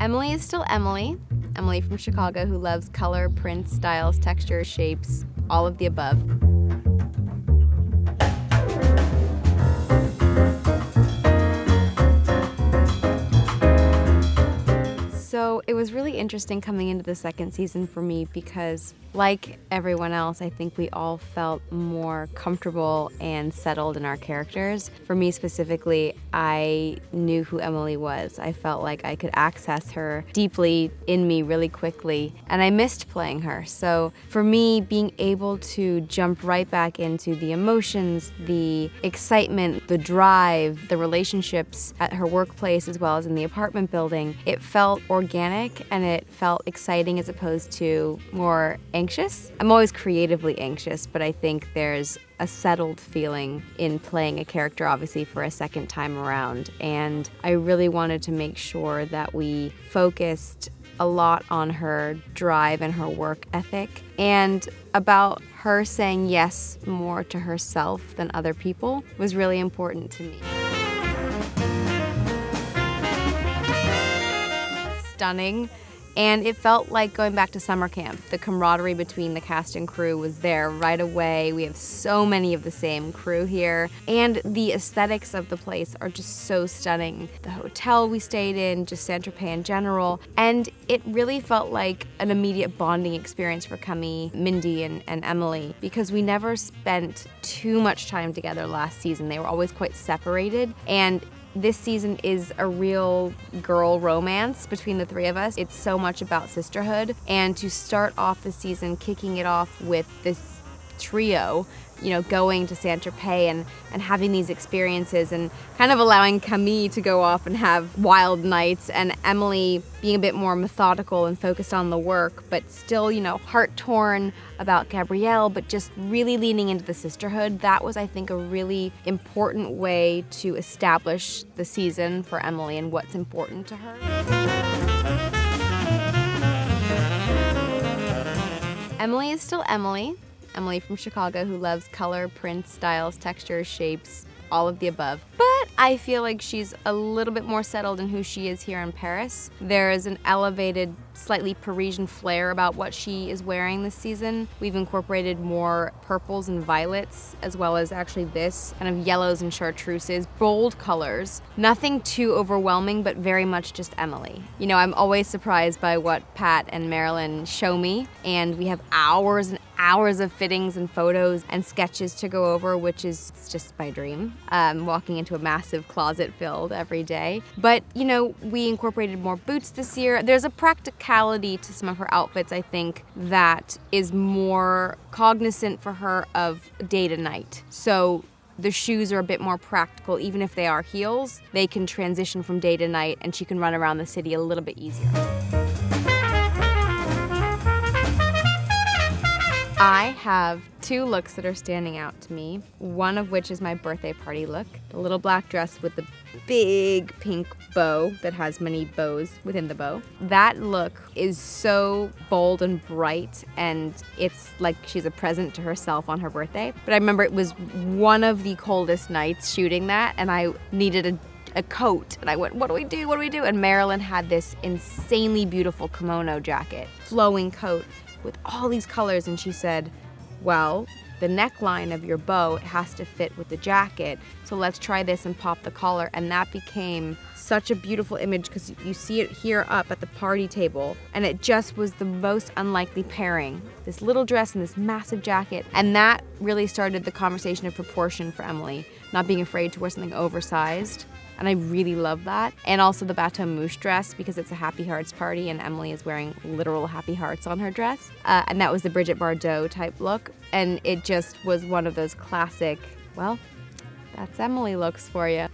Emily is still Emily. Emily from Chicago who loves color, prints, styles, textures, shapes, all of the above. So it was really interesting coming into the second season for me because, like everyone else, I think we all felt more comfortable and settled in our characters. For me specifically, I knew who Emily was. I felt like I could access her deeply in me really quickly, and I missed playing her. So for me, being able to jump right back into the emotions, the excitement, the drive, the relationships at her workplace as well as in the apartment building, it felt organic and it felt exciting as opposed to more anxious. I'm always creatively anxious, but I think there's a settled feeling in playing a character, obviously, for a second time around. And I really wanted to make sure that we focused a lot on her drive and her work ethic and about her saying yes more to herself than other people was really important to me. Stunning. And it felt like going back to summer camp. The camaraderie between the cast and crew was there right away. We have so many of the same crew here. And the aesthetics of the place are just so stunning. The hotel we stayed in, just Saint-Tropez in general. And it really felt like an immediate bonding experience for Camille, Mindy, and Emily because we never spent too much time together last season. They were always quite separated. And this season is a real girl romance between the three of us. It's so much about sisterhood. And to start off the season, kicking it off with this trio, going to Saint-Tropez and having these experiences and kind of allowing Camille to go off and have wild nights and Emily being a bit more methodical and focused on the work, but still, heart-torn about Gabrielle, but just really leaning into the sisterhood. That was, I think, a really important way to establish the season for Emily and what's important to her. Emily is still Emily. Emily from Chicago who loves color, prints, styles, textures, shapes, all of the above. But I feel like she's a little bit more settled in who she is here in Paris. There is an elevated, slightly Parisian flair about what she is wearing this season. We've incorporated more purples and violets, as well as actually this kind of yellows and chartreuses, bold colors. Nothing too overwhelming, but very much just Emily. I'm always surprised by what Pat and Marilyn show me, and we have hours and hours of fittings and photos and sketches to go over, which is just my dream, walking into a massive closet filled every day. But, we incorporated more boots this year. There's a practicality to some of her outfits, I think, that is more cognizant for her of day to night. So the shoes are a bit more practical. Even if they are heels, they can transition from day to night and she can run around the city a little bit easier. I have two looks that are standing out to me, one of which is my birthday party look, the little black dress with the big pink bow that has many bows within the bow. That look is so bold and bright, and it's like she's a present to herself on her birthday. But I remember it was one of the coldest nights shooting that, and I needed a coat, and I went, what do we do? And Marilyn had this insanely beautiful kimono jacket, flowing coat, with all these colors, and she said, well, the neckline of your bow has to fit with the jacket, so let's try this and pop the collar. And that became such a beautiful image because you see it here up at the party table, and it just was the most unlikely pairing, this little dress and this massive jacket. And that really started the conversation of proportion for Emily, not being afraid to wear something oversized. And I really love that. And also the Bateau Mouche dress because it's a Happy Hearts party and Emily is wearing literal happy hearts on her dress. And that was the Brigitte Bardot type look. And it just was one of those classic, well, that's Emily looks for you.